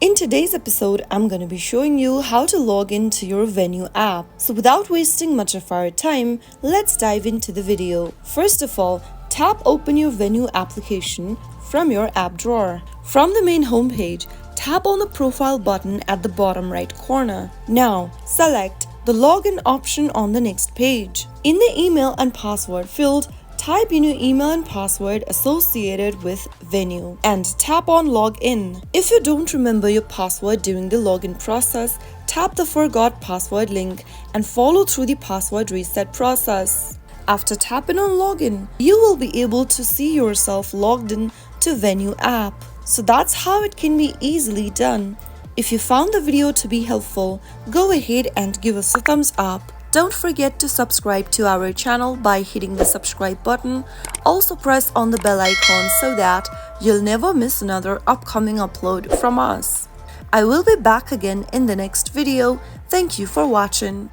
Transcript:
In today's episode, I'm going to be showing you how to log into your Venue app. So without wasting much of our time, let's dive into the video. First of all, tap open your Venue application from your app drawer. From the main homepage, tap on the profile button at the bottom right corner. Now, select the login option on the next page. In the email and password field, type in your email and password associated with Venue and tap on Login. If you don't remember your password during the login process, tap the Forgot Password link and follow through the password reset process. After tapping on Login, you will be able to see yourself logged in to Venue app. So that's how it can be easily done. If you found the video to be helpful, go ahead and give us a thumbs up. Don't forget to subscribe to our channel by hitting the subscribe button. Also press on the bell icon so that you'll never miss another upcoming upload from us. I will be back again in the next video. Thank you for watching.